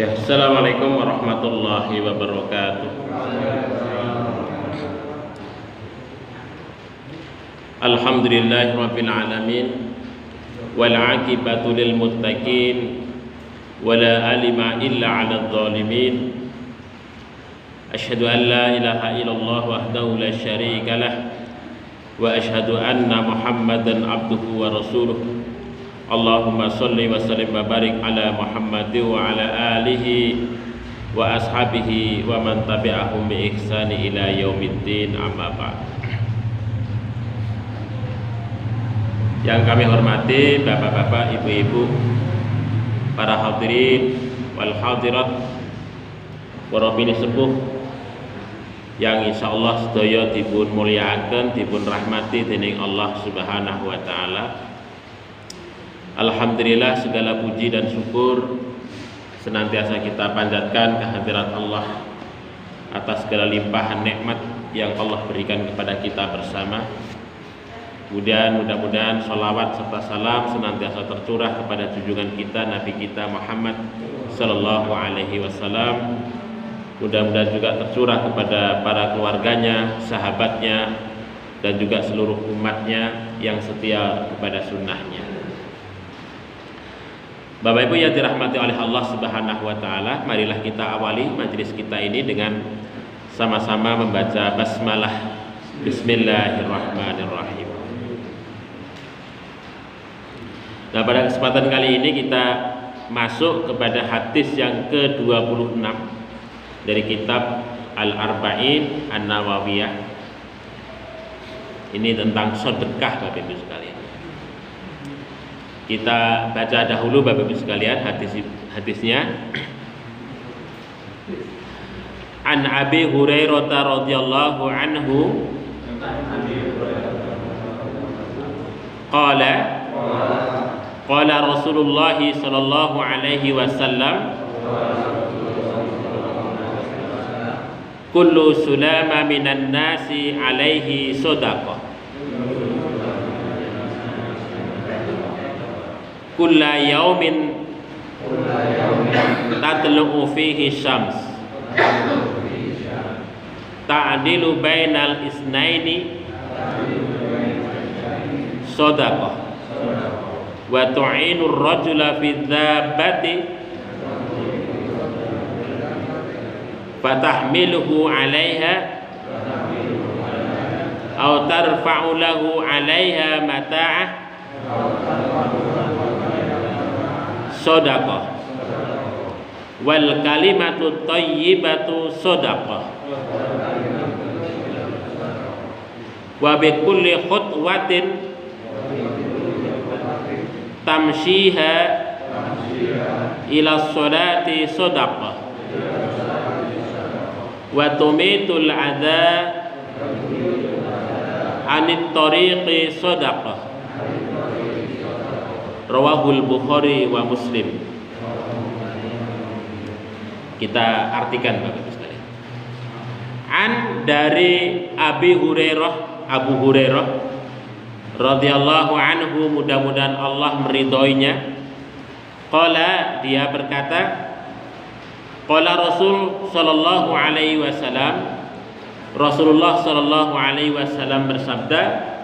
Ya, Assalamualaikum warahmatullahi wabarakatuh. Alhamdulillahirabbil alamin wal 'aqibatu lil muttaqin wala alima illa 'alal zalimin. Asyhadu an la ilaha illallah wahdahu la syarika lah wa asyhadu anna Muhammadan abduhu wa rasuluh. Allahumma salli wa sallim wa barik ala Muhammad wa ala alihi wa ashabihi wa man tabi'ahum bi ihsani ila yaumiddin, amma ba'd. Yang kami hormati bapak-bapak, ibu-ibu, para hadirin wal hadirat, para bini sepuh yang insyaallah sedaya dipun mulyakaken, dipun rahmati dening Allah Subhanahu wa taala. Alhamdulillah, segala puji dan syukur senantiasa kita panjatkan kehadirat Allah atas segala limpahan nikmat yang Allah berikan kepada kita bersama. Kemudian mudah-mudahan sholawat serta salam senantiasa tercurah kepada junjungan kita, Nabi kita Muhammad Sallallahu Alaihi Wasallam. Mudah-mudahan juga tercurah kepada para keluarganya, sahabatnya, dan juga seluruh umatnya yang setia kepada sunnahnya. Bapak Ibu yang dirahmati oleh Allah Subhanahu wa taala, marilah kita awali majelis kita ini dengan sama-sama membaca basmalah. Bismillahirrahmanirrahim. Nah, pada kesempatan kali ini kita masuk kepada hadis yang ke-26 dari kitab Al-Arba'in An-Nawawiyah. Ini tentang sedekah, Bapak Ibu sekalian. Kita baca dahulu Bapak Ibu sekalian hadisnya. An Abi Hurairah radhiyallahu anhu qala qala Rasulullah sallallahu alaihi wasallam kullu sulama minan nasi alaihi shadaqah kulla yaumin tatlu'u fihi syams ta'dilu bainal isnaini shadaqah wa tu'inu ar-rajula fi dhabbati fatahmiluhu 'alaiha aw tarfa'u lahu 'alaiha mata'ah shadaqah wal kalimatu thayyibatu shadaqah wa bi kulli khutwatin tamshiha ila sholati shadaqah wa tumitul adha anit tariqi shadaqah. Rawahul Bukhari wa Muslim. Kita artikan Bapak Ibu sekalian. An dari Abu Hurairah radhiyallahu anhu, mudah-mudahan Allah meridhoinya. Qala, dia berkata, qala Rasul sallallahu alaihi wasallam, Rasulullah sallallahu alaihi wasallam bersabda,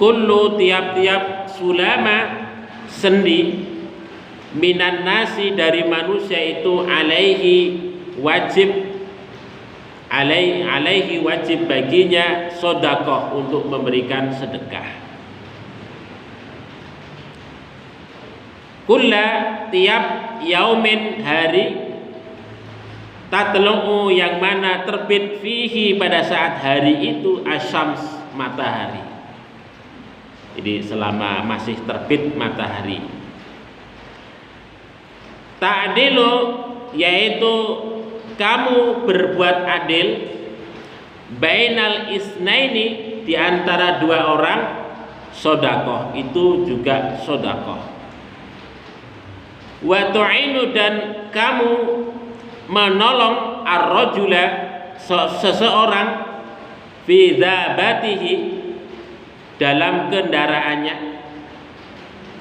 kullu tiap-tiap sulama sendi minan nasi dari manusia itu alaihi wajib baginya sedekah, untuk memberikan sedekah. Kulla tiap yaumin hari, tatlu'u yang mana terbit fihi pada saat hari itu asyams matahari. Jadi selama masih terbit matahari. Ta'dilu yaitu kamu berbuat adil, bainal isnaini di antara dua orang, sedekah itu juga sedekah. Wa tu'inu dan kamu menolong ar-rajula seseorang fi dzabatihi dalam kendaraannya,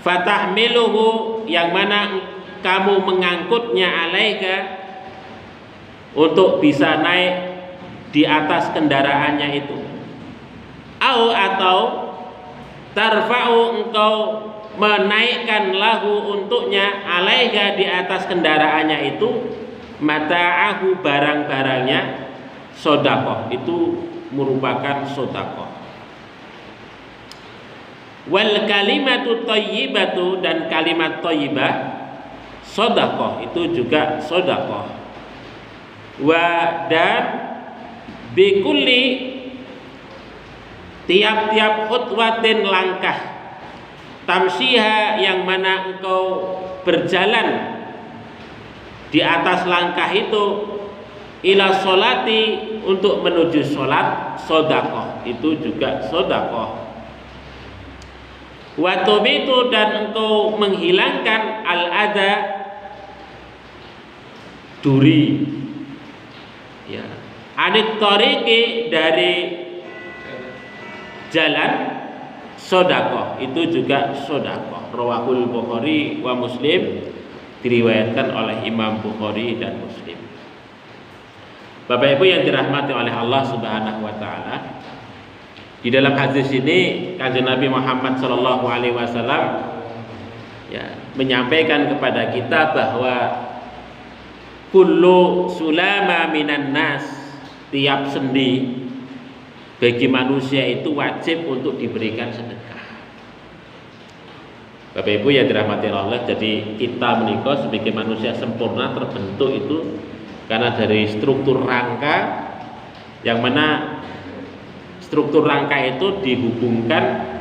fatahmiluhu yang mana kamu mengangkutnya alaika, untuk bisa naik di atas kendaraannya itu. Atau tarfa'u, engkau menaikkan lahu untuknya alaika, di atas kendaraannya itu, mata'ahu, barang-barangnya, sodakoh, itu merupakan sodakoh. Wal kalimatu thayyibatu, dan kalimat thayyibah sodakoh, itu juga sodakoh. Dan bikulli, tiap-tiap khutwatin, langkah, tamsiha, yang mana engkau berjalan di atas langkah itu, ila sholati, untuk menuju sholat, sodakoh, itu juga sodakoh. Wa tubitu, dan engkau menghilangkan al-adha, duri, ya, anit tariqi, dari jalan, sodakoh, itu juga sodakoh. Rawahul Bukhari wa Muslim, diriwayatkan oleh Imam Bukhari dan Muslim. Bapak Ibu yang dirahmati oleh Allah Subhanahu wa taala, di dalam hadis ini Kanjeng Nabi Muhammad sallallahu alaihi wasallam ya menyampaikan kepada kita bahwa kullu sulama minan nas, tiap sendi bagi manusia itu wajib untuk diberikan sedekah. Bapak Ibu yang dirahmati Allah, jadi kita menikah sebagai manusia sempurna terbentuk itu karena dari struktur rangka, yang mana struktur rangka itu dihubungkan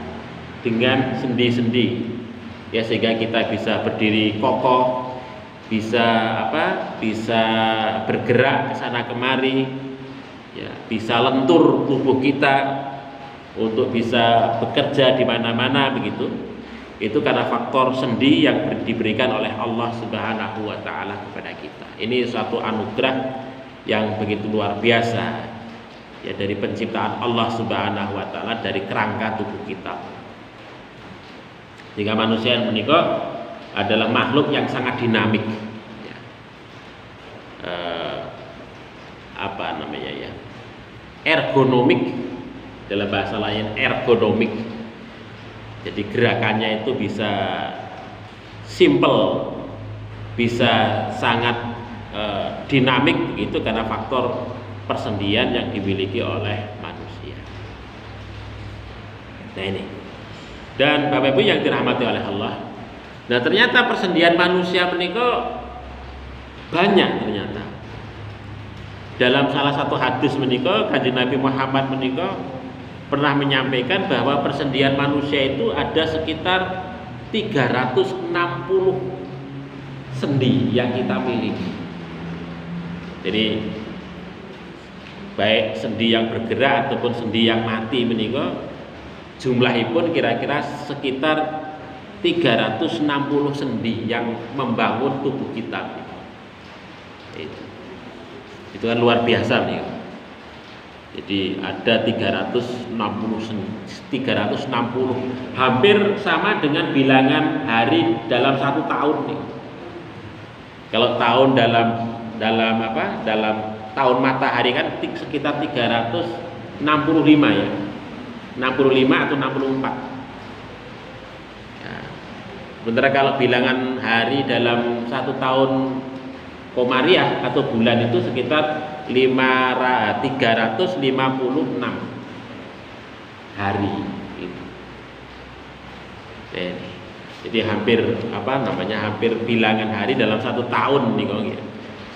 dengan sendi-sendi, ya, sehingga kita bisa berdiri kokoh, bisa bisa bergerak ke sana kemari, ya, bisa lentur tubuh kita untuk bisa bekerja di mana-mana begitu. Itu karena faktor sendi yang diberikan oleh Allah Subhanahu wa taala kepada kita. Ini suatu anugerah yang begitu luar biasa, ya, dari penciptaan Allah Subhanahu wa taala dari kerangka tubuh kita. Jika manusia yang menikah adalah makhluk yang sangat dinamik, ya. Ergonomik, dalam bahasa lain ergonomik. Jadi gerakannya itu bisa simple, bisa sangat dinamik begitu karena faktor persendian yang dimiliki oleh manusia. Nah ini. Dan Bapak Ibu yang dirahmati oleh Allah, nah ternyata persendian manusia menikah banyak ternyata. Dalam salah satu hadis menikah, Kanjeng Nabi Muhammad menikah pernah menyampaikan bahwa persendian manusia itu ada sekitar 360 sendi yang kita miliki. Jadi baik sendi yang bergerak ataupun sendi yang mati menika jumlahipun kira-kira sekitar 360 sendi yang membangun tubuh kita. Itu kan luar biasa nih. Jadi ada 360, hampir sama dengan bilangan hari dalam satu tahun nih. Kalau tahun dalam tahun matahari kan sekitar 365 ya, 65 atau 64. Ya. Sementara kalau bilangan hari dalam satu tahun komariah atau bulan itu sekitar 356 hari itu. Jadi hampir hampir bilangan hari dalam satu tahun nih kok ya.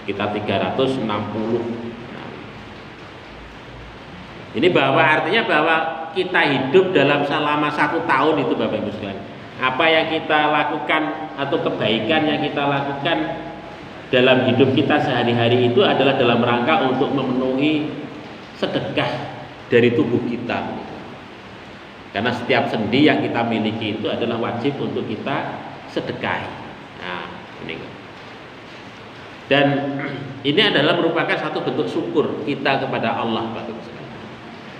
Sekitar 360. Ini artinya bahwa kita hidup dalam selama satu tahun itu Bapak Ibu sekalian. Apa yang kita lakukan atau kebaikan yang kita lakukan dalam hidup kita sehari-hari itu adalah dalam rangka untuk memenuhi sedekah dari tubuh kita. Karena setiap sendi yang kita miliki itu adalah wajib untuk kita sedekahi. Nah, ini. Dan ini adalah merupakan satu bentuk syukur kita kepada Allah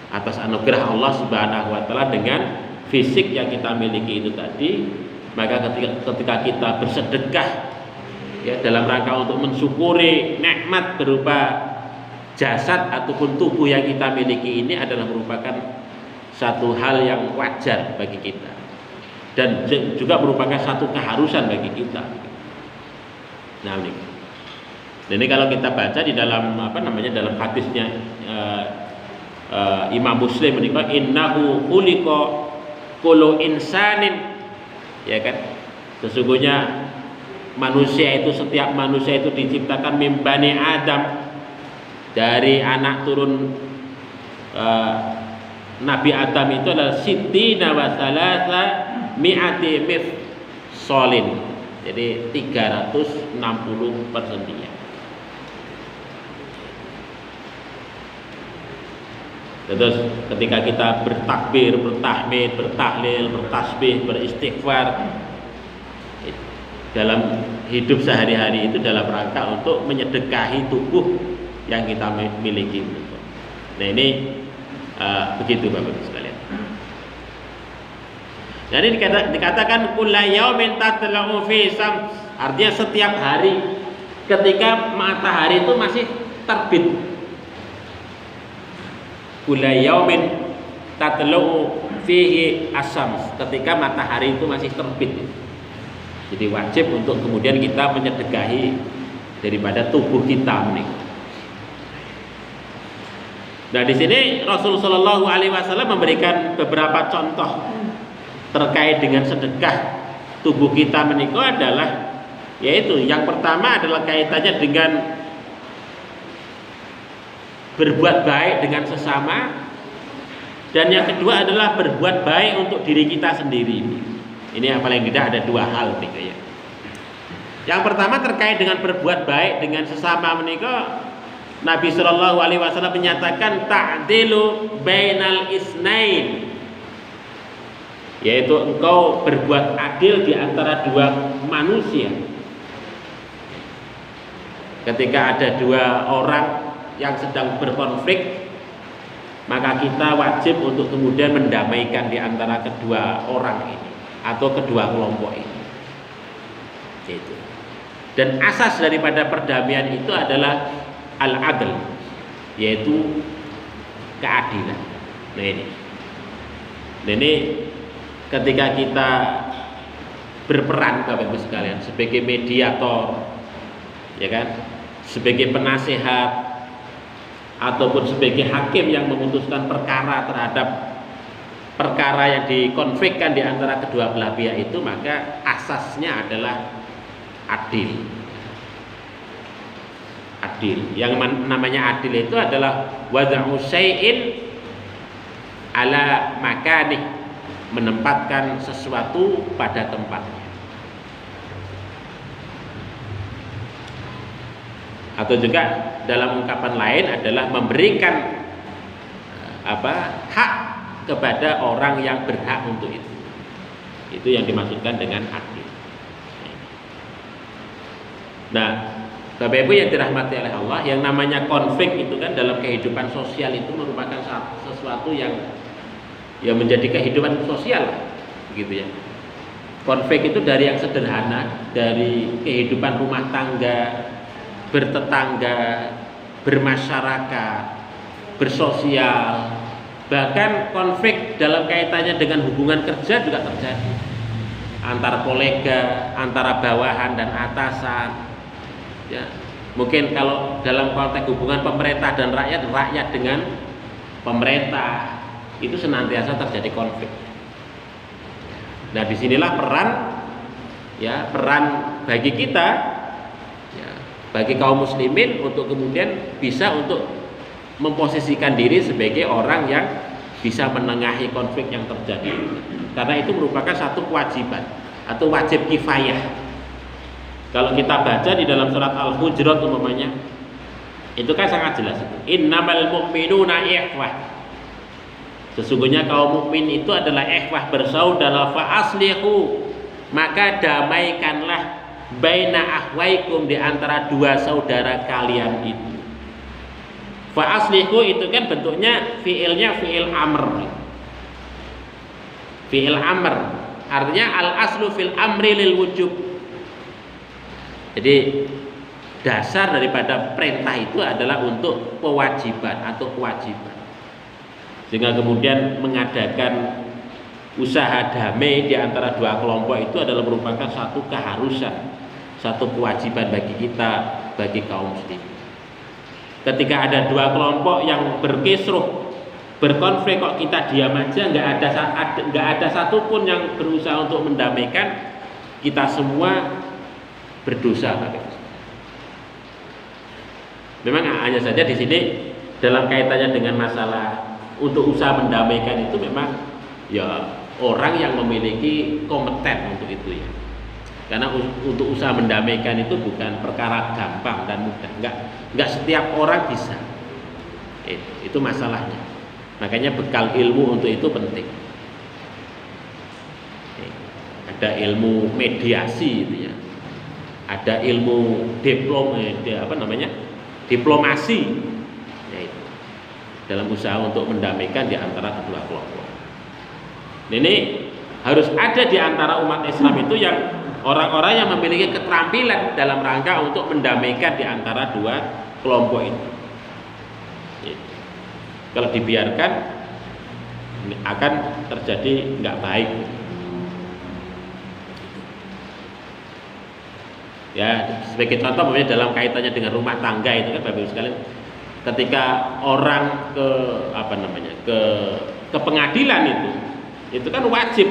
atas anugerah Allah Subhanahu wa taala dengan fisik yang kita miliki itu tadi. Maka ketika kita bersedekah ya, dalam rangka untuk mensyukuri nikmat berupa jasad ataupun tubuh yang kita miliki ini adalah merupakan satu hal yang wajar bagi kita dan juga merupakan satu keharusan bagi kita. Nah, ini kalau kita baca di dalam dalam hadisnya Imam Muslim ini, innahu khuliqa kullu insanin, ya kan, sesungguhnya setiap manusia itu diciptakan min bani Adam, dari anak turun Nabi Adam itu adalah sittina wa salasa mi'ati mifsolin, jadi 360 persendian. Terus ketika kita bertakbir, bertahmid, bertahlil, bertasbih, beristighfar dalam hidup sehari-hari itu dalam rangka untuk menyedekahi tubuh yang kita miliki. Nah, ini begitu Bapak-Ibu sekalian. Jadi dikatakan kulla yaumin tatla'u fi syams, artinya setiap hari ketika matahari itu masih terbit. Kulla yaumin tatla'u fihi asy-syams, ketika matahari itu masih terbit. Jadi wajib untuk kemudian kita menyedekahi daripada tubuh kita ini. Nah, di sini Rasulullah Shallallahu Alaihi Wasallam memberikan beberapa contoh terkait dengan sedekah tubuh kita menikah adalah, yaitu yang pertama adalah kaitannya dengan berbuat baik dengan sesama, dan yang kedua adalah berbuat baik untuk diri kita sendiri. Ini yang paling tidak ada dua hal nih ya. Yang pertama terkait dengan berbuat baik dengan sesama menikah, Nabi Shallallahu Alaihi Wasallam menyatakan ta'dilu bainal isnain, yaitu engkau berbuat adil di antara dua manusia. Ketika ada dua orang yang sedang berkonflik, maka kita wajib untuk kemudian mendamaikan di antara kedua orang ini atau kedua kelompok ini. Itu. Dan asas daripada perdamaian itu adalah al-adl, yaitu keadilan. Nah, ini ketika kita berperan Bapak-Ibu sekalian sebagai mediator, ya kan, sebagai penasehat ataupun sebagai hakim yang memutuskan perkara terhadap perkara yang dikonflikkan di antara kedua belah pihak itu, maka asasnya adalah adil. Adil. Yang namanya adil itu adalah wad'u syai'in ala makanih, menempatkan sesuatu pada tempatnya. Atau juga dalam ungkapan lain adalah memberikan hak kepada orang yang berhak untuk itu. Itu yang dimaksudkan dengan adil. Nah, Bapak Ibu yang dirahmati oleh Allah, yang namanya konflik itu kan dalam kehidupan sosial itu merupakan sesuatu yang menjadi kehidupan sosial, gitu ya. Konflik itu dari yang sederhana, dari kehidupan rumah tangga, bertetangga, bermasyarakat, bersosial, bahkan konflik dalam kaitannya dengan hubungan kerja juga terjadi antara kolega, antara bawahan dan atasan. Ya, mungkin kalau dalam konteks hubungan pemerintah dan rakyat dengan pemerintah itu senantiasa terjadi konflik. Nah, disinilah peran bagi kita, ya, bagi kaum muslimin untuk kemudian bisa untuk memposisikan diri sebagai orang yang bisa menengahi konflik yang terjadi, karena itu merupakan satu kewajiban atau wajib kifayah. Kalau kita baca di dalam surat Al-Hujurat umpamanya, itu kan sangat jelas. Innamal mu'minuna ikhwah. Sesungguhnya kaum mukmin itu adalah ikhwah, bersaudara, fa aslihu, maka damaikanlah baina akhwaikum, di antara dua saudara kalian itu. Fa aslihu itu kan bentuknya fiilnya fiil amr. Fiil amr artinya al aslu fil amri lil wujub. Jadi dasar daripada perintah itu adalah untuk kewajiban atau kewajiban. Sehingga kemudian mengadakan usaha damai di antara dua kelompok itu adalah merupakan satu keharusan, satu kewajiban bagi kita, bagi kaum muslim. Ketika ada dua kelompok yang berkisruh, berkonflik, kok kita diam aja, nggak ada satupun yang berusaha untuk mendamaikan, kita semua berdosa. Memang hanya saja di sini dalam kaitannya dengan masalah untuk usaha mendamaikan itu memang ya orang yang memiliki kompeten untuk itu ya. Karena untuk usaha mendamaikan itu bukan perkara gampang dan mudah. Enggak setiap orang bisa. Itu masalahnya. Makanya bekal ilmu untuk itu penting. Ada ilmu mediasi itu ya. Ada ilmu diplomasi. Ya itu. Dalam usaha untuk mendamaikan di antara kedua kelompok. Ini harus ada di antara umat Islam itu yang orang-orang yang memiliki keterampilan dalam rangka untuk mendamaikan di antara dua kelompok itu. Kalau dibiarkan akan terjadi nggak baik. Ya, sebagai contoh dalam kaitannya dengan rumah tangga itu kan Bapak Ibu sekalian, ketika orang ke pengadilan itu kan wajib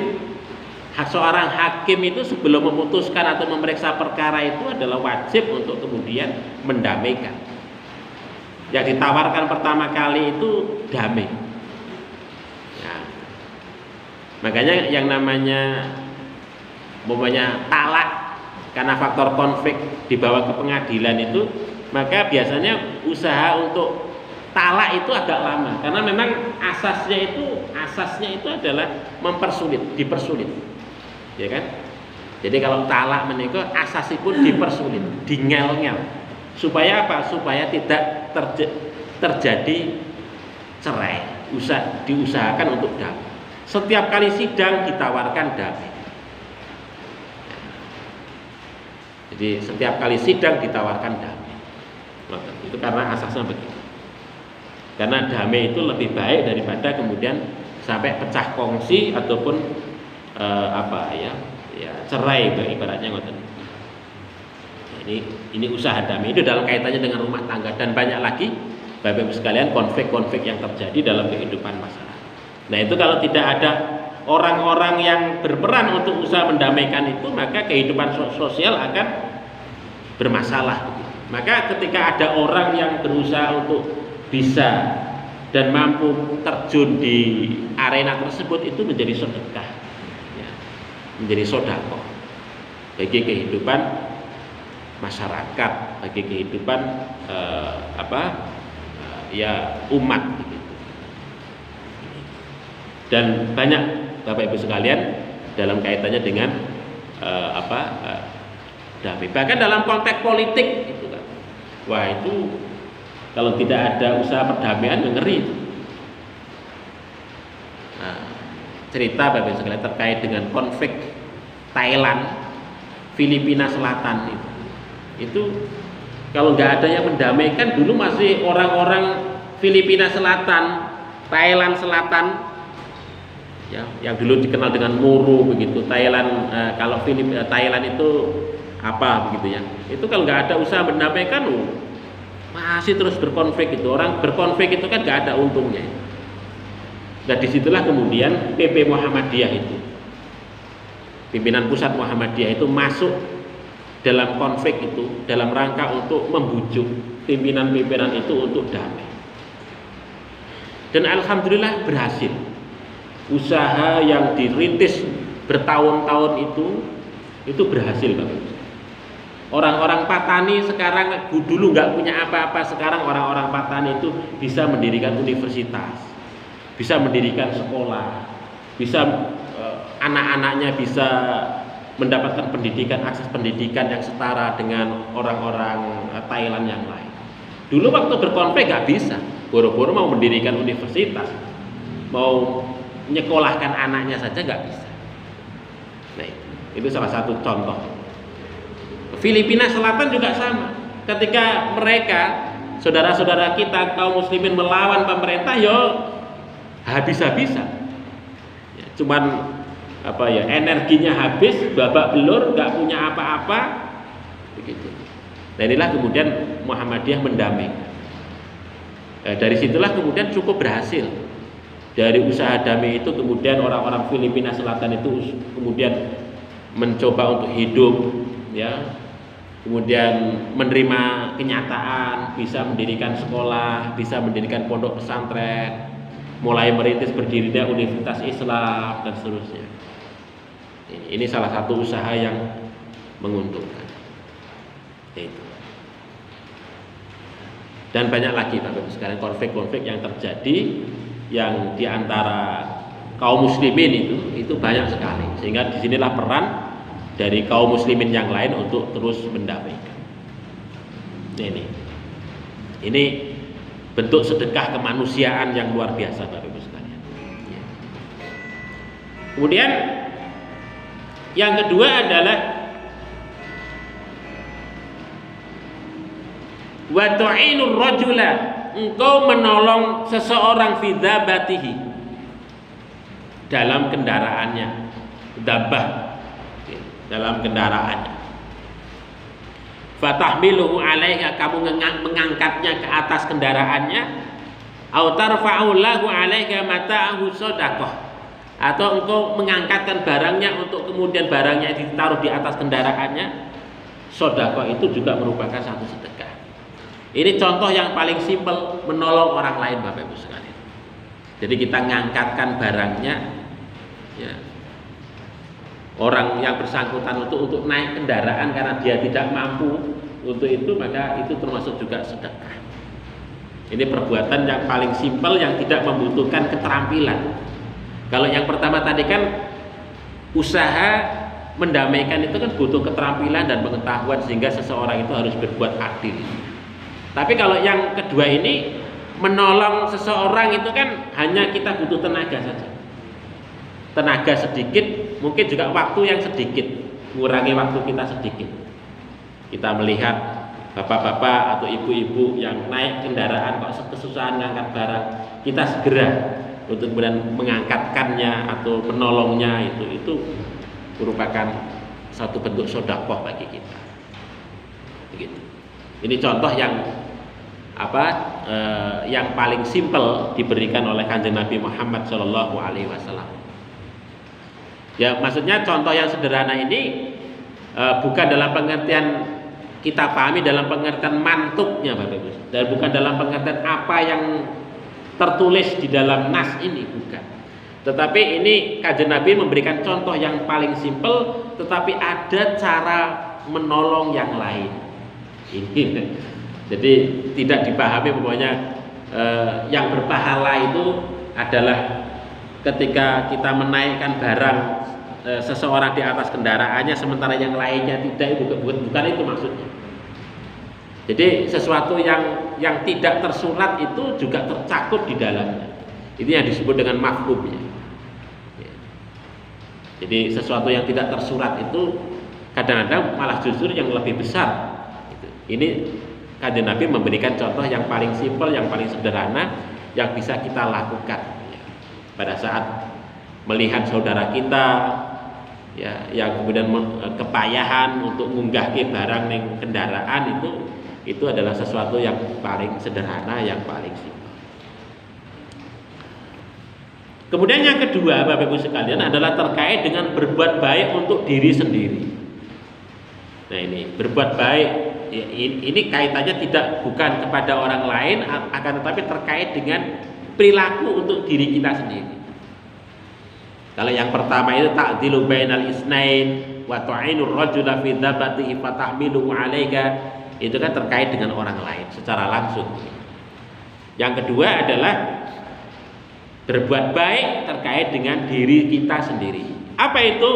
seorang hakim itu sebelum memutuskan atau memeriksa perkara itu adalah wajib untuk kemudian mendamaikan. Yang ditawarkan pertama kali itu damai. Ya. Makanya yang namanya talak karena faktor konflik dibawa ke pengadilan itu, maka biasanya usaha untuk talak itu agak lama karena memang asasnya itu adalah dipersulit. Ya kan? Jadi kalau talak menikah asasipun dipersulit, dingel-ngel. Supaya apa? Supaya tidak terjadi cerai. Diusahakan untuk damai. Setiap kali sidang ditawarkan damai. Jadi setiap kali sidang ditawarkan damai. Itu karena asasnya begitu. Karena damai itu lebih baik daripada kemudian sampai pecah kongsi ataupun cerai ibaratnya ngoten. Ini usaha damai itu dalam kaitannya dengan rumah tangga dan banyak lagi Bapak Ibu sekalian konflik-konflik yang terjadi dalam kehidupan masyarakat. Nah, itu kalau tidak ada orang-orang yang berperan untuk usaha mendamaikan itu, maka kehidupan sosial akan bermasalah. Maka ketika ada orang yang berusaha untuk bisa dan mampu terjun di arena tersebut, itu menjadi sedekah. Menjadi sodako bagi kehidupan masyarakat, bagi kehidupan umat gitu. Dan banyak Bapak Ibu sekalian dalam kaitannya dengan damai. Bahkan dalam konteks politik itu kan, wah itu kalau tidak ada usaha perdamaian ngeri. Cerita Bapak Ibu sekalian terkait dengan konflik Thailand, Filipina Selatan itu kalau nggak ada yang mendamaikan, dulu masih orang-orang Filipina Selatan, Thailand Selatan, ya, yang dulu dikenal dengan Moro begitu. Thailand kalau Thailand itu apa begitu ya? Itu kalau nggak ada usaha mendamaikan, masih terus berkonflik itu. Orang berkonflik itu kan nggak ada untungnya. Nah, disitulah kemudian PP Muhammadiyah itu, pimpinan pusat Muhammadiyah itu masuk dalam konflik itu dalam rangka untuk membujuk pimpinan-pimpinan itu untuk damai. Dan alhamdulillah berhasil. Usaha yang dirintis bertahun-tahun itu berhasil, Bapak. Orang-orang Patani sekarang dulu nggak punya apa-apa, sekarang orang-orang Patani itu bisa mendirikan universitas, bisa mendirikan sekolah, bisa anak-anaknya bisa mendapatkan pendidikan, akses pendidikan yang setara dengan orang-orang Thailand yang lain. Dulu waktu berkonflik nggak bisa, boro-boro mau mendirikan universitas, mau menyekolahkan anaknya saja nggak bisa. Nah, itu salah satu contoh Filipina Selatan juga sama. Ketika mereka, saudara-saudara kita kaum muslimin melawan pemerintah, habis-habisan. Ya, cuman energinya habis, babak belur, nggak punya apa-apa, begitu. Nah inilah kemudian Muhammadiyah mendamaikan. Dari situlah kemudian cukup berhasil. Dari usaha damai itu kemudian orang-orang Filipina Selatan itu kemudian mencoba untuk hidup, ya, kemudian menerima kenyataan, bisa mendirikan sekolah, bisa mendirikan pondok pesantren, mulai merintis berdirinya Universitas Islam dan seterusnya. Ini salah satu usaha yang menguntungkan. Itu. Dan banyak lagi Bapak Ibu sekalian konflik-konflik yang terjadi yang diantara kaum muslimin itu banyak sekali, sehingga disinilah peran dari kaum muslimin yang lain untuk terus mendamaikan. Ini bentuk sedekah kemanusiaan yang luar biasa Bapak Ibu sekalian. Ya. Kemudian yang kedua adalah wa tu'inur rajula, engkau menolong seseorang fi dzabatihi, dalam kendaraannya, dabah, dalam kendaraannya. Fatahmiluhu alaiha, kamu mengangkatnya ke atas kendaraannya, au tarfa'u lahu alaiha mata'ahu shadaqah, atau engkau mengangkatkan barangnya untuk kemudian barangnya ditaruh di atas kendaraannya. Shadaqah itu juga merupakan satu sedekah. Ini contoh yang paling simpel menolong orang lain Bapak Ibu sekalian. Jadi kita ngangkatkan barangnya, ya, orang yang bersangkutan untuk naik kendaraan karena dia tidak mampu untuk itu, maka itu termasuk juga sedekah. Ini perbuatan yang paling simpel yang tidak membutuhkan keterampilan. Kalau yang pertama tadi kan usaha mendamaikan itu kan butuh keterampilan dan pengetahuan sehingga seseorang itu harus berbuat adil. Tapi kalau yang kedua ini menolong seseorang itu kan hanya kita butuh tenaga saja. Tenaga sedikit, mungkin juga waktu yang sedikit, mengurangi waktu kita sedikit. Kita melihat bapak-bapak atau ibu-ibu yang naik kendaraan kok kesusahan mengangkat barang, kita segera untuk kemudian mengangkatkannya atau menolongnya, itu merupakan satu bentuk sedekah bagi kita. Begitu. Ini contoh yang paling simpel diberikan oleh Kanjeng Nabi Muhammad SAW. Ya, maksudnya contoh yang sederhana ini bukan dalam pengertian kita pahami dalam pengertian mantuknya Bapak Ibu, dan bukan dalam pengertian apa yang tertulis di dalam nas ini, bukan. Tetapi ini Kanjeng Nabi memberikan contoh yang paling simpel, tetapi ada cara menolong yang lain. Ini jadi tidak dipahami pokoknya yang berpahala itu adalah ketika kita menaikkan barang seseorang di atas kendaraannya sementara yang lainnya tidak, bukan itu maksudnya. Jadi sesuatu yang tidak tersurat itu juga tercakup di dalamnya. Ini yang disebut dengan mafhum, ya. Jadi sesuatu yang tidak tersurat itu kadang-kadang malah justru yang lebih besar. Ini Kanjeng Nabi memberikan contoh yang paling simpel, yang paling sederhana, yang bisa kita lakukan, ya, pada saat melihat saudara kita, ya, yang kemudian kepayahan untuk ngunggahke barang ning kendaraan, itu adalah sesuatu yang paling sederhana, yang paling simpel. Kemudian yang kedua Bapak Ibu sekalian adalah terkait dengan berbuat baik untuk diri sendiri. Nah ini berbuat baik, ini kaitannya bukan kepada orang lain, akan tetapi terkait dengan perilaku untuk diri kita sendiri. Kalau yang pertama itu ta'dilu bainal isnain wa tu'inur rajula fi dzabatihi fatahmiluhu 'alaika, itu kan terkait dengan orang lain secara langsung. Yang kedua adalah berbuat baik terkait dengan diri kita sendiri. Apa itu?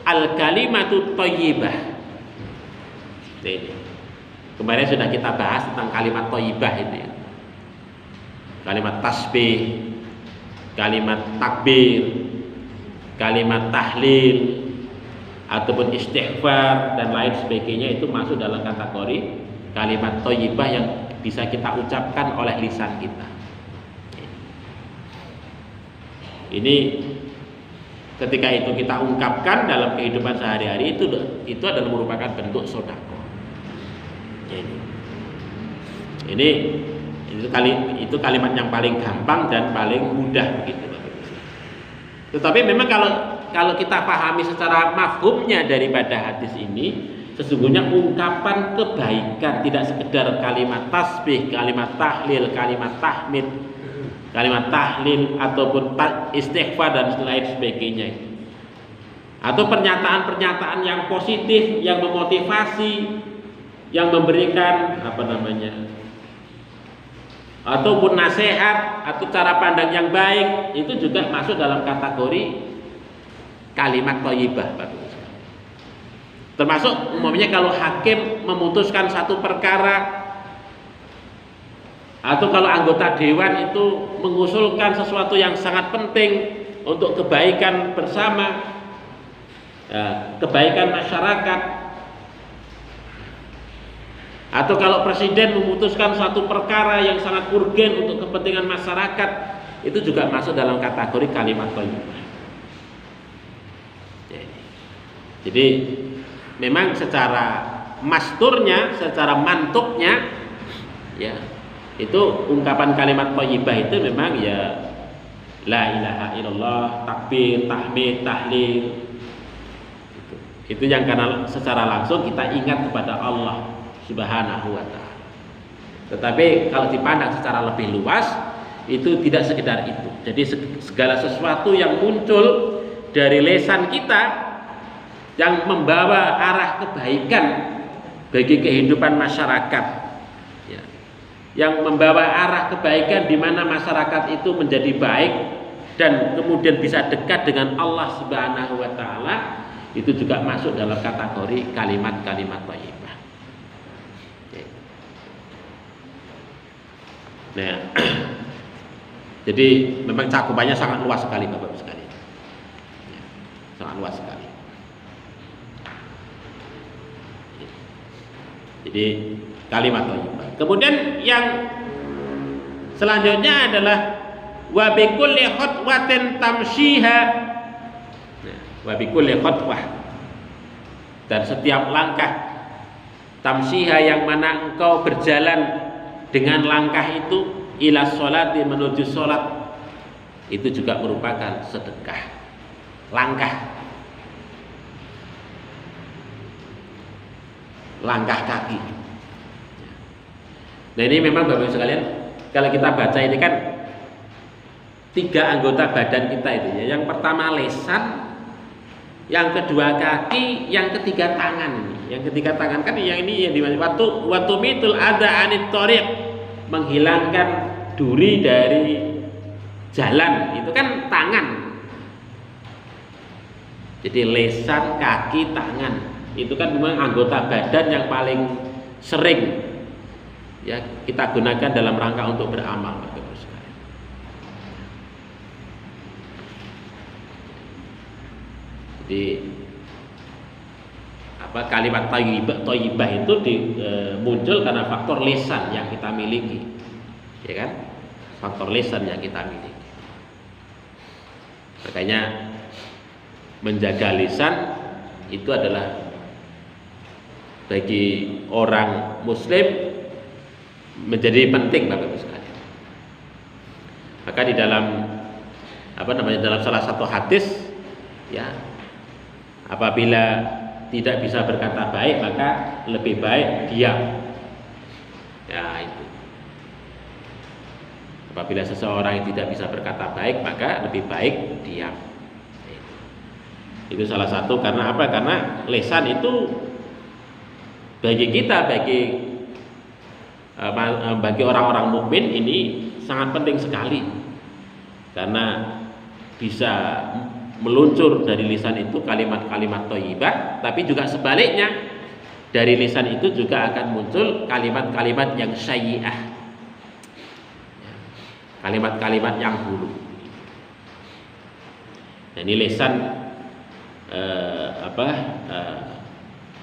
Al-kalimatu thayyibah. Ini. Kemarin sudah kita bahas tentang kalimat thayyibah itu, ya. Kalimat tasbih, kalimat takbir, kalimat tahlil, ataupun istighfar dan lain sebagainya itu masuk dalam kategori kalimat thayyibah yang bisa kita ucapkan oleh lisan kita. Ini ketika itu kita ungkapkan dalam kehidupan sehari-hari itu adalah merupakan bentuk sedekah. Ini itu kalimat yang paling gampang dan paling mudah begitu. Tetapi memang kalau kita pahami secara mafhumnya daripada hadis ini, sesungguhnya ungkapan kebaikan tidak sekedar kalimat tasbih, kalimat tahlil, kalimat tahmid, kalimat tahlil ataupun istighfar dan lain sebagainya, atau pernyataan-pernyataan yang positif, yang memotivasi, yang memberikan ataupun nasihat atau cara pandang yang baik, itu juga masuk dalam kategori kalimat thayyibah. Termasuk umumnya kalau hakim memutuskan satu perkara, atau kalau anggota dewan itu mengusulkan sesuatu yang sangat penting untuk kebaikan bersama, kebaikan masyarakat, atau kalau presiden memutuskan satu perkara yang sangat urgen untuk kepentingan masyarakat, itu juga masuk dalam kategori kalimat thayyibah. Jadi memang secara masturnya, secara mantuknya, ya, itu ungkapan kalimat thayyibah itu memang ya la ilaha illallah, takbir, tahmid, tahlil. Itu yang karena secara langsung kita ingat kepada Allah Subhanahu wa ta'ala. Tetapi kalau dipandang secara lebih luas, itu tidak sekedar itu. Jadi segala sesuatu yang muncul dari lisan kita yang membawa arah kebaikan bagi kehidupan masyarakat, ya, yang membawa arah kebaikan di mana masyarakat itu menjadi baik dan kemudian bisa dekat dengan Allah Subhanahu wa ta'ala, itu juga masuk dalam kategori kalimat-kalimat thayyibah. Nah, jadi memang cakupannya sangat luas sekali Bapak Ibu sekalian, ya, sangat luas sekali. Jadi kalimat thayyibah. Kemudian yang selanjutnya adalah wa bi kulli khatwatin tamshiha. Wa bi kulli khatwah, dan setiap langkah tamshiha yang mana engkau berjalan dengan langkah itu ila sholati, menuju sholat, itu juga merupakan sedekah. Langkah kaki. Nah ini memang Bapak Ibu sekalian, kalau kita baca ini kan 3 anggota badan kita itu ya. Yang pertama lisan, yang kedua kaki, yang ketiga tangan. Yang ketiga tangan kan yang ini yang dimana waktu mitul ada anit thoriq, menghilangkan duri dari jalan, itu kan tangan. Jadi lisan, kaki, tangan itu kan memang anggota badan yang paling sering ya kita gunakan dalam rangka untuk beramal, Bapak Ibu sekalian. Jadi kalimat thayyibah itu muncul karena faktor lisan yang kita miliki, ya kan? Faktor lisan yang kita miliki. Makanya menjaga lisan itu adalah bagi orang muslim menjadi penting, Bapak Ibu sekalian. Maka di dalam dalam salah satu hadis ya, apabila tidak bisa berkata baik maka lebih baik diam. Ya itu. Apabila seseorang yang tidak bisa berkata baik maka lebih baik diam. Itu salah satu karena apa? Karena lisan itu bagi kita, bagi orang-orang mukmin ini sangat penting sekali, karena bisa meluncur dari lisan itu kalimat-kalimat thayyibah, tapi juga sebaliknya dari lisan itu juga akan muncul kalimat-kalimat yang sayyi'ah, kalimat-kalimat yang buruk. Nah, ini lisan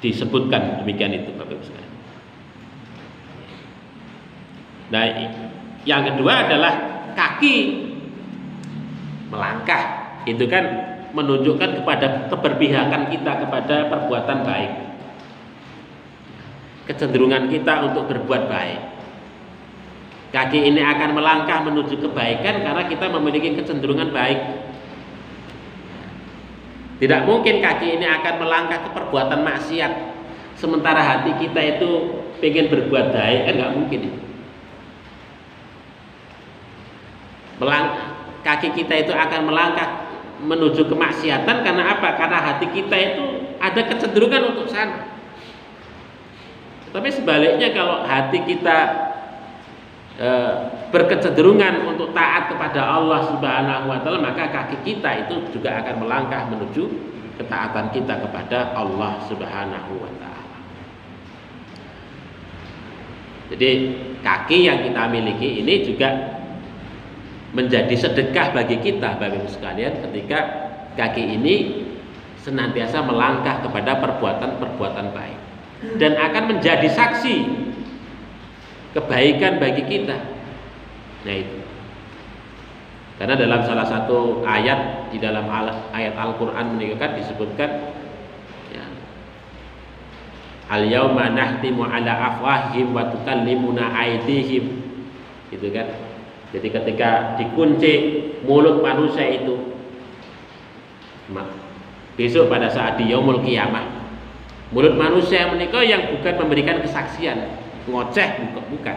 disebutkan demikian itu Bapak Ibu sekalian. Nah, yang kedua adalah kaki melangkah, itu kan menunjukkan kepada keberpihakan kita kepada perbuatan baik, kecenderungan kita untuk berbuat baik. Kaki ini akan melangkah menuju kebaikan karena kita memiliki kecenderungan baik. Tidak mungkin kaki ini akan melangkah ke perbuatan maksiat sementara hati kita itu pengen berbuat baik, kan nggak mungkin. Kaki kita itu akan melangkah menuju kemaksiatan karena apa? Karena hati kita itu ada kecenderungan untuk sana. Tapi sebaliknya, kalau hati kita berkecenderungan untuk taat kepada Allah Subhanahu wa taala, maka kaki kita itu juga akan melangkah menuju ketaatan kita kepada Allah Subhanahu wa taala. Jadi kaki yang kita miliki ini juga menjadi sedekah bagi kita Bapak Ibu sekalian, ketika kaki ini senantiasa melangkah kepada perbuatan-perbuatan baik dan akan menjadi saksi kebaikan bagi kita. Nah itu, karena dalam salah satu ayat di dalam ayat Al-Quran menunjukkan disebutkan ya, al-yauma nahtimu ala afwahihim wa tukallimuna aydihim, gitu kan. Jadi ketika dikunci mulut manusia itu, besok pada saat di yaumul qiyamah, mulut manusia menika yang bukan memberikan kesaksian ngoceh, bukan,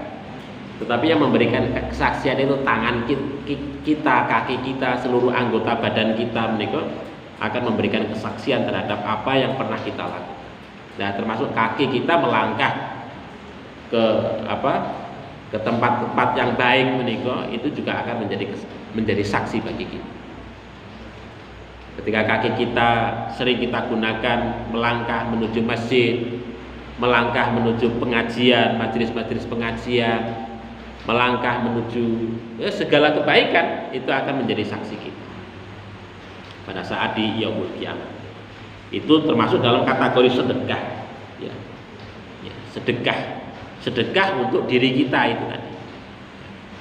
tetapi yang memberikan kesaksian itu tangan kita, kaki kita, seluruh anggota badan kita menika akan memberikan kesaksian terhadap apa yang pernah kita lakukan. Nah, termasuk kaki kita melangkah ke ke tempat-tempat yang baik menika, itu juga akan menjadi saksi bagi kita. Ketika kaki kita sering kita gunakan melangkah menuju masjid, melangkah menuju pengajian, majelis-majelis pengajian, melangkah menuju segala kebaikan, itu akan menjadi saksi kita pada saat di yaumul qiyamah. Itu termasuk dalam kategori sedekah, ya, sedekah untuk diri kita itu tadi,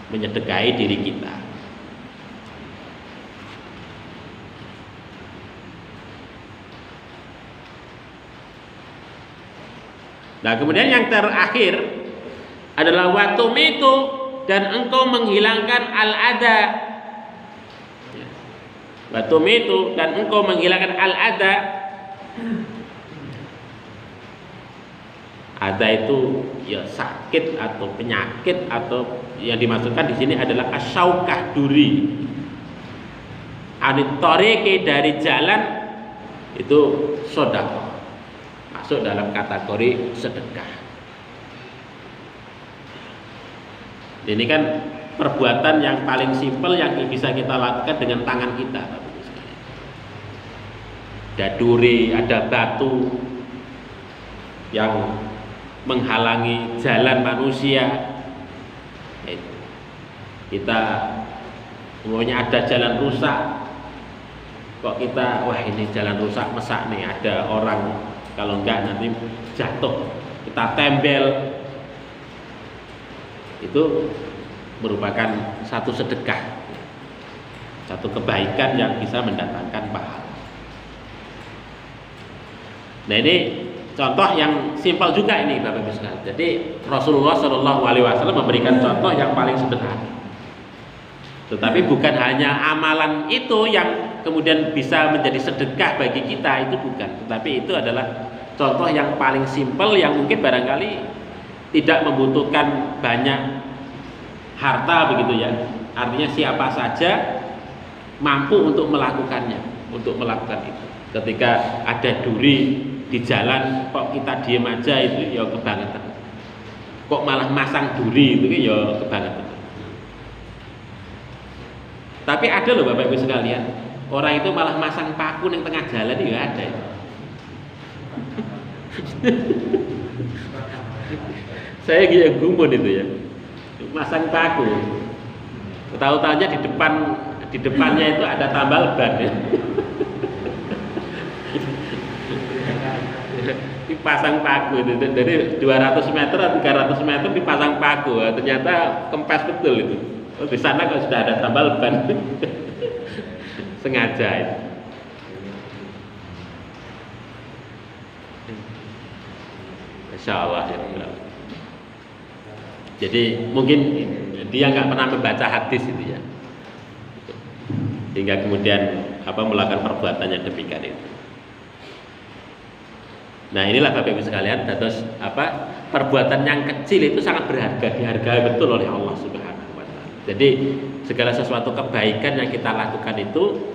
menyedekahi diri kita. Nah, kemudian yang terakhir adalah watumitu, dan engkau menghilangkan al-ada. Watumitu, dan engkau menghilangkan al-ada. Ada itu ya sakit atau penyakit, atau yang dimaksudkan di sini adalah asyaukah, duri. Anitoreke, dari jalan, itu sedekah, masuk dalam kategori sedekah. Ini kan perbuatan yang paling simpel yang bisa kita lakukan dengan tangan kita. Ada duri, ada batu yang menghalangi jalan manusia. Kita umumnya ada jalan rusak, kok kita, wah ini jalan rusak mesak nih, ada orang, kalau enggak nanti jatuh, kita tembel. Itu merupakan satu sedekah, satu kebaikan yang bisa mendatangkan pahala. Nah, ini contoh yang simpel juga ini Bapak Ibu sekalian. Jadi Rasulullah SAW memberikan contoh yang paling sederhana. Tetapi bukan hanya amalan itu yang kemudian bisa menjadi sedekah bagi kita, itu bukan. Tetapi itu adalah contoh yang paling simpel yang mungkin barangkali tidak membutuhkan banyak harta begitu ya. Artinya siapa saja mampu untuk melakukannya, untuk melakukan itu. Ketika ada duri di jalan, kok kita diem aja, itu ya kebangetan. Kok malah masang duri, itu ya kebangetan. Tapi ada loh Bapak Ibu sekalian, orang itu malah masang paku di tengah jalan, ya ada. Saya gila gumun itu ya, masang paku. Tahu-tahunya di depannya itu ada tambal ban ya. pasang paku itu dari 200 meter atau 300 meter dipasang paku, ternyata kempes betul itu. Di sana kok sudah ada tambal ban. Sengaja itu. Insya Allah ya. Jadi mungkin dia nggak pernah membaca hadis itu ya, hingga kemudian melakukan perbuatan yang demikian itu. Nah inilah Bapak Ibu sekalian, terus perbuatan yang kecil itu sangat berharga, dihargai betul oleh Allah Subhanahu wa Ta'ala. Jadi segala sesuatu kebaikan yang kita lakukan itu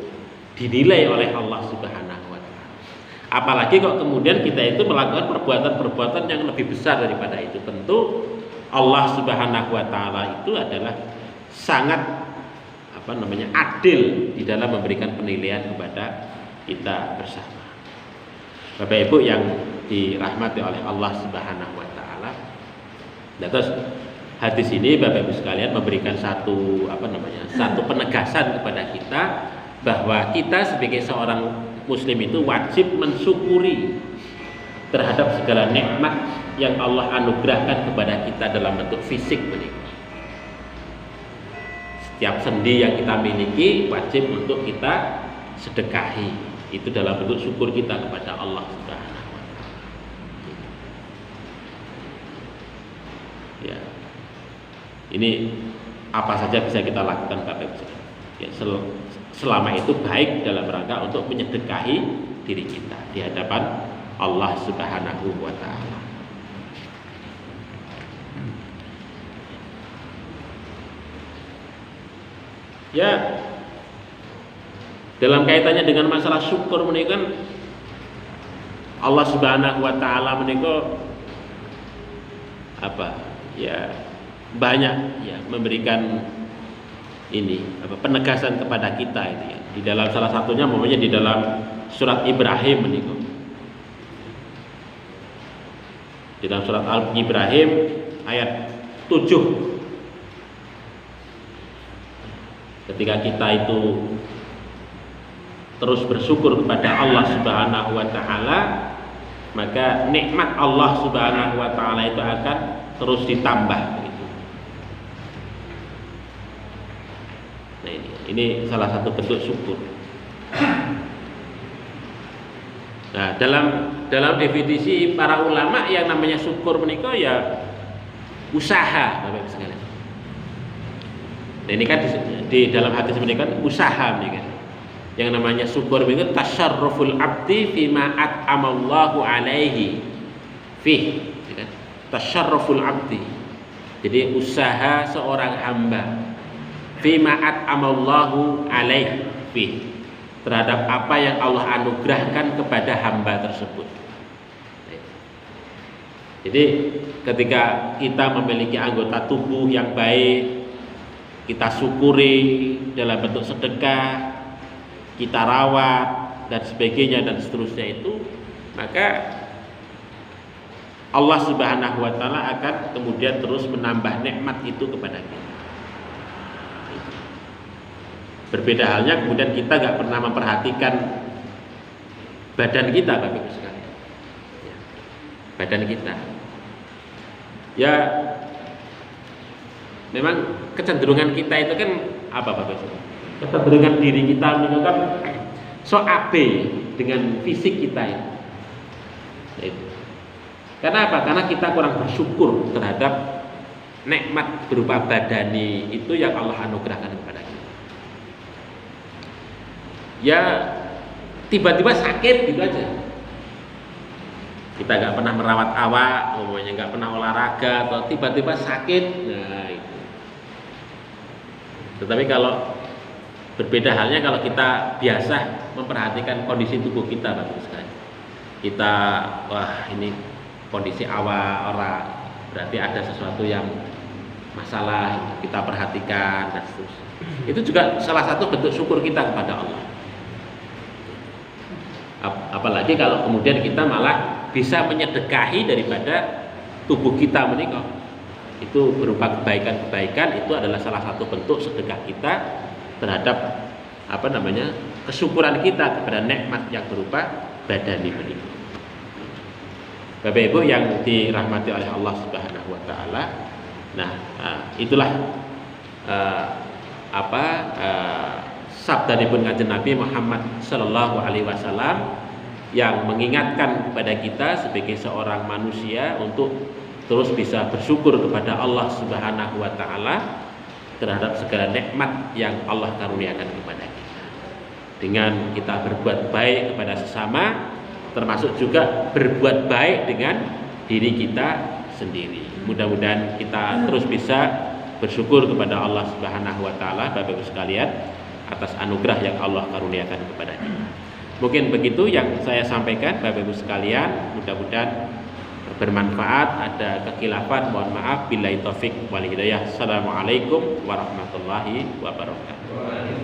dinilai oleh Allah Subhanahu wa Ta'ala. Apalagi kok kemudian kita itu melakukan perbuatan-perbuatan yang lebih besar daripada itu, tentu Allah Subhanahu wa Ta'ala itu adalah sangat adil di dalam memberikan penilaian kepada kita bersama. Bapak Ibu yang dirahmati oleh Allah Subhanahu wa Ta'ala. Nah, terus hadis ini Bapak Ibu sekalian memberikan satu penegasan kepada kita bahwa kita sebagai seorang muslim itu wajib mensyukuri terhadap segala nikmat yang Allah anugerahkan kepada kita dalam bentuk fisik menikah. Setiap sendi yang kita miliki wajib untuk kita sedekahi. Itu dalam bentuk syukur kita kepada Allah Subhanahu wa Ta'ala. Ya. Ini apa saja bisa kita lakukan Bapak Ibu. Ya, selama itu baik dalam rangka untuk menyedekahi diri kita di hadapan Allah Subhanahu wa Ta'ala. Ya, dalam kaitannya dengan masalah syukur menika Allah Subhanahu wa Ta'ala menika banyak ya memberikan penegasan kepada kita itu ya. Di dalam salah satunya di dalam surat Ibrahim menika. Di dalam surat Al-Ibrahim ayat 7. Ketika kita itu terus bersyukur kepada Allah Subhanahu wa Ta'ala, maka nikmat Allah Subhanahu wa Ta'ala itu akan terus ditambah gitu. Nah ini salah satu bentuk syukur. Nah dalam definisi para ulama yang namanya syukur menika ya usaha Bapak Ibu sekalian. Nah ini kan di dalam hadis ini kan usaha nih kan. Yang namanya syukur itu tasyarruful abdi fima at'amallahu alaihi fih, kan? Tasyarruful abdi. Jadi usaha seorang hamba fima at'amallahu alaihi fih, terhadap apa yang Allah anugerahkan kepada hamba tersebut. Jadi ketika kita memiliki anggota tubuh yang baik, kita syukuri dalam bentuk sedekah, kita rawat dan sebagainya dan seterusnya itu, maka Allah Subhanahu wa Ta'ala akan kemudian terus menambah nikmat itu kepada kita. Berbeda halnya kemudian kita nggak pernah memperhatikan badan kita Bapak Ibu sekalian. Badan kita. Ya memang kecenderungan kita itu kan apa Bapak Ibu? Kecenderungan diri kita menunjukkan so abe dengan fisik kita itu. Karena apa? Karena kita kurang bersyukur terhadap nikmat berupa badani itu yang Allah anugerahkan kepada kita. Ya tiba-tiba sakit gitu aja. Kita nggak pernah merawat awak, umumnya nggak pernah olahraga, atau tiba-tiba sakit. Nah itu. Tetapi kalau berbeda halnya kalau kita biasa memperhatikan kondisi tubuh kita Bapak sekalian. Kita ini kondisi awak orang, berarti ada sesuatu yang masalah, kita perhatikan dan seterusnya. Itu juga salah satu bentuk syukur kita kepada Allah. Apalagi kalau kemudian kita malah bisa menyedekahi daripada tubuh kita menikah. Itu berupa kebaikan-kebaikan, itu adalah salah satu bentuk sedekah kita terhadap kesyukuran kita kepada nikmat yang berupa badan ini. Bapak Ibu yang dirahmati oleh Allah Subhanahu wa taala. Nah, itulah sabda dipun Kanjeng Nabi Muhammad sallallahu alaihi wasallam yang mengingatkan kepada kita sebagai seorang manusia untuk terus bisa bersyukur kepada Allah Subhanahu wa taala terhadap segala nikmat yang Allah karuniakan kepada kita. Dengan kita berbuat baik kepada sesama, termasuk juga berbuat baik dengan diri kita sendiri. Mudah-mudahan kita terus bisa bersyukur kepada Allah Subhanahu wa taala, Bapak Ibu sekalian, atas anugerah yang Allah karuniakan kepada kita. Mungkin begitu yang saya sampaikan, Bapak Ibu sekalian. Mudah-mudahan bermanfaat. Ada kekhilafan, mohon maaf. Billahi taufik wal hidayah. Assalamualaikum warahmatullahi wabarakatuh.